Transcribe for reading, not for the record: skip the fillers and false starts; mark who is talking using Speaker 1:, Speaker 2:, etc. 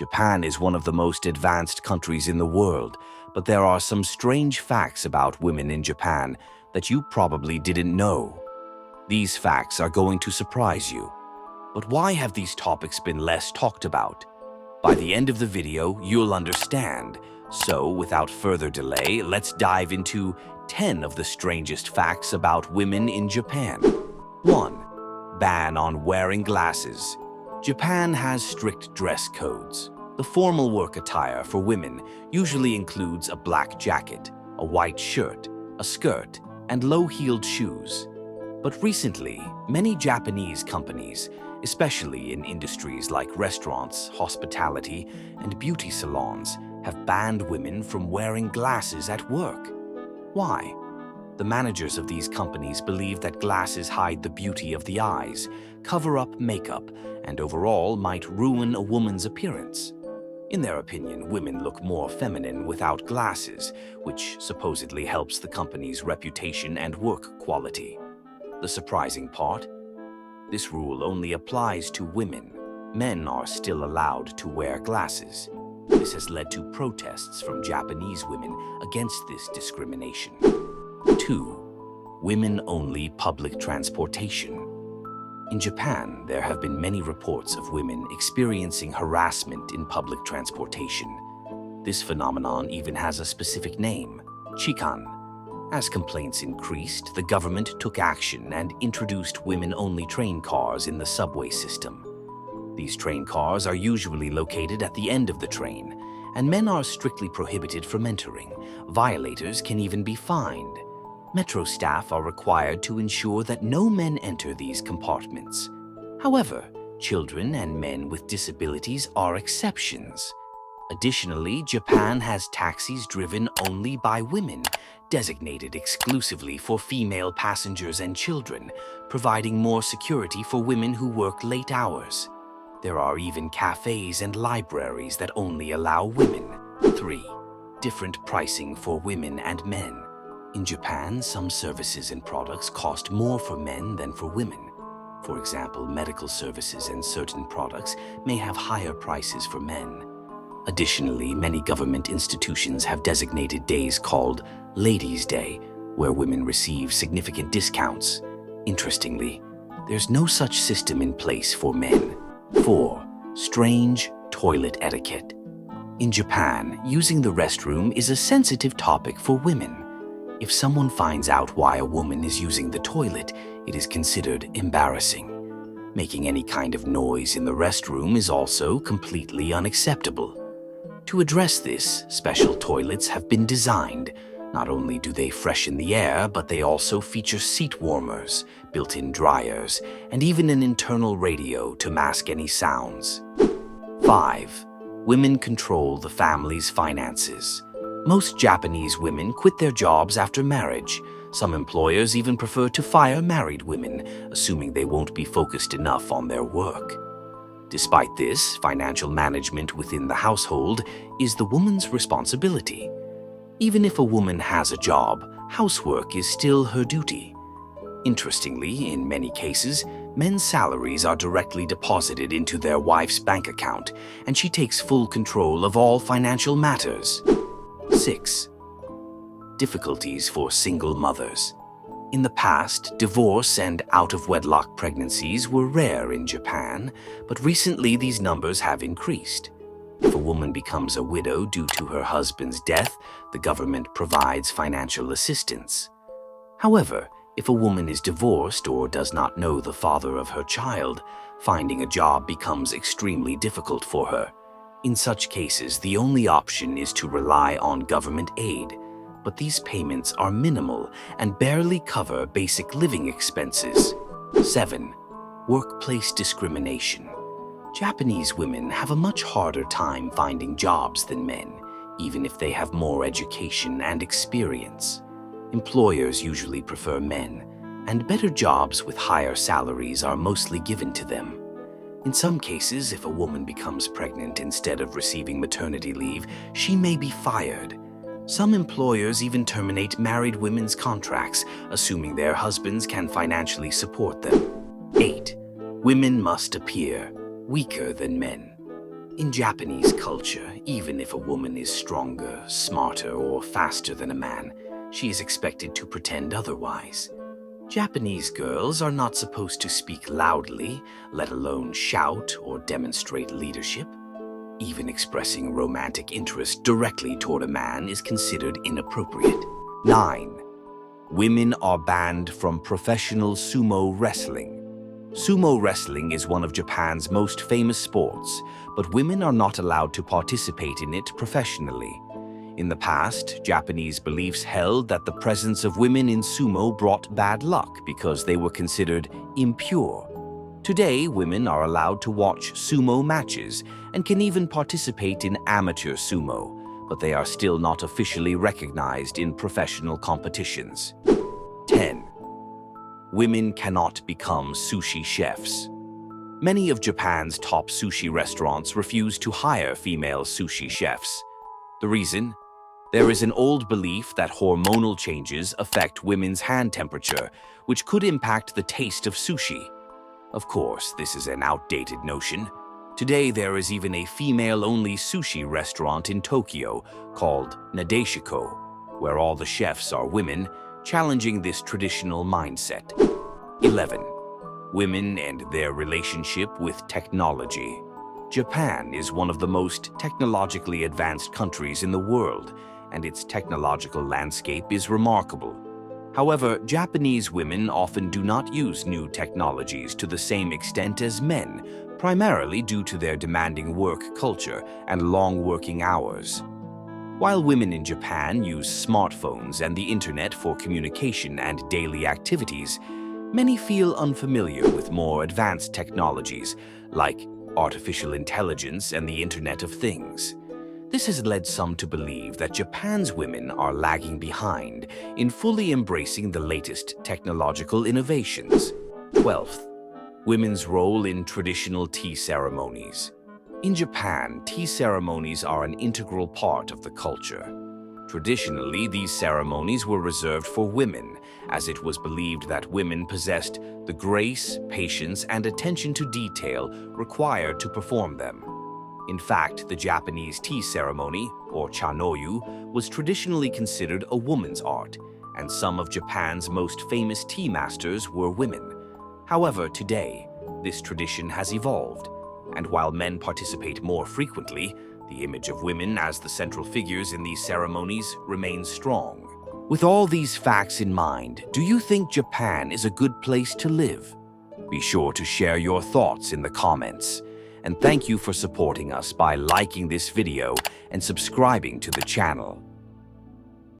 Speaker 1: Japan is one of the most advanced countries in the world, but there are some strange facts about women in Japan that you probably didn't know. These facts are going to surprise you. But why have these topics been less talked about? By the end of the video, you'll understand. So, without further delay, let's dive into 10 of the strangest facts about women in Japan. 1. Ban on wearing glasses. Japan has strict dress codes. The formal work attire for women usually includes a black jacket, a white shirt, a skirt, and low-heeled shoes. But recently, many Japanese companies, especially in industries like restaurants, hospitality, and beauty salons, have banned women from wearing glasses at work. Why? The managers of these companies believe that glasses hide the beauty of the eyes, cover up makeup, and overall might ruin a woman's appearance. In their opinion, women look more feminine without glasses, which supposedly helps the company's reputation and work quality. The surprising part? This rule only applies to women. Men are still allowed to wear glasses. This has led to protests from Japanese women against this discrimination. 2. Women-only public transportation. In Japan, there have been many reports of women experiencing harassment in public transportation. This phenomenon even has a specific name, chikan. As complaints increased, the government took action and introduced women-only train cars in the subway system. These train cars are usually located at the end of the train, and men are strictly prohibited from entering. Violators can even be fined. Metro staff are required to ensure that no men enter these compartments. However, children and men with disabilities are exceptions. Additionally, Japan has taxis driven only by women, designated exclusively for female passengers and children, providing more security for women who work late hours. There are even cafes and libraries that only allow women. 3. Different pricing for women and men. In Japan, some services and products cost more for men than for women. For example, medical services and certain products may have higher prices for men. Additionally, many government institutions have designated days called Ladies' Day, where women receive significant discounts. Interestingly, there's no such system in place for men. 4. Strange toilet etiquette. In Japan, using the restroom is a sensitive topic for women. If someone finds out why a woman is using the toilet, it is considered embarrassing. Making any kind of noise in the restroom is also completely unacceptable. To address this, special toilets have been designed. Not only do they freshen the air, but they also feature seat warmers, built-in dryers, and even an internal radio to mask any sounds. 5. Women control the family's finances. Most Japanese women quit their jobs after marriage. Some employers even prefer to fire married women, assuming they won't be focused enough on their work. Despite this, financial management within the household is the woman's responsibility. Even if a woman has a job, housework is still her duty. Interestingly, in many cases, men's salaries are directly deposited into their wife's bank account, and she takes full control of all financial matters. 6. Difficulties for single mothers. In the past, divorce and out-of-wedlock pregnancies were rare in Japan, but recently these numbers have increased. If a woman becomes a widow due to her husband's death, the government provides financial assistance. However, if a woman is divorced or does not know the father of her child, finding a job becomes extremely difficult for her. In such cases, the only option is to rely on government aid, but these payments are minimal and barely cover basic living expenses. 7. Workplace discrimination. Japanese women have a much harder time finding jobs than men, even if they have more education and experience. Employers usually prefer men, and better jobs with higher salaries are mostly given to them. In some cases, if a woman becomes pregnant instead of receiving maternity leave, she may be fired. Some employers even terminate married women's contracts, assuming their husbands can financially support them. 8. Women must appear weaker than men. In Japanese culture, even if a woman is stronger, smarter, or faster than a man, she is expected to pretend otherwise. Japanese girls are not supposed to speak loudly, let alone shout or demonstrate leadership. Even expressing romantic interest directly toward a man is considered inappropriate. 9. Women are banned from professional sumo wrestling. Sumo wrestling is one of Japan's most famous sports, but women are not allowed to participate in it professionally. In the past, Japanese beliefs held that the presence of women in sumo brought bad luck because they were considered impure. Today, women are allowed to watch sumo matches and can even participate in amateur sumo, but they are still not officially recognized in professional competitions. 10. Women cannot become sushi chefs. Many of Japan's top sushi restaurants refuse to hire female sushi chefs. The reason? There is an old belief that hormonal changes affect women's hand temperature, which could impact the taste of sushi. Of course, this is an outdated notion. Today, there is even a female-only sushi restaurant in Tokyo called Nadeshiko, where all the chefs are women, challenging this traditional mindset. 11. Women and their relationship with technology. Japan is one of the most technologically advanced countries in the world, and its technological landscape is remarkable. However, Japanese women often do not use new technologies to the same extent as men, primarily due to their demanding work culture and long working hours. While women in Japan use smartphones and the internet for communication and daily activities, many feel unfamiliar with more advanced technologies like artificial intelligence and the Internet of Things. This has led some to believe that Japan's women are lagging behind in fully embracing the latest technological innovations. 12th, women's role in traditional tea ceremonies. In Japan, tea ceremonies are an integral part of the culture. Traditionally, these ceremonies were reserved for women, as it was believed that women possessed the grace, patience, and attention to detail required to perform them. In fact, the Japanese tea ceremony, or chanoyu, was traditionally considered a woman's art, and some of Japan's most famous tea masters were women. However, today, this tradition has evolved, and while men participate more frequently, the image of women as the central figures in these ceremonies remains strong. With all these facts in mind, do you think Japan is a good place to live? Be sure to share your thoughts in the comments. And thank you for supporting us by liking this video and subscribing to the channel.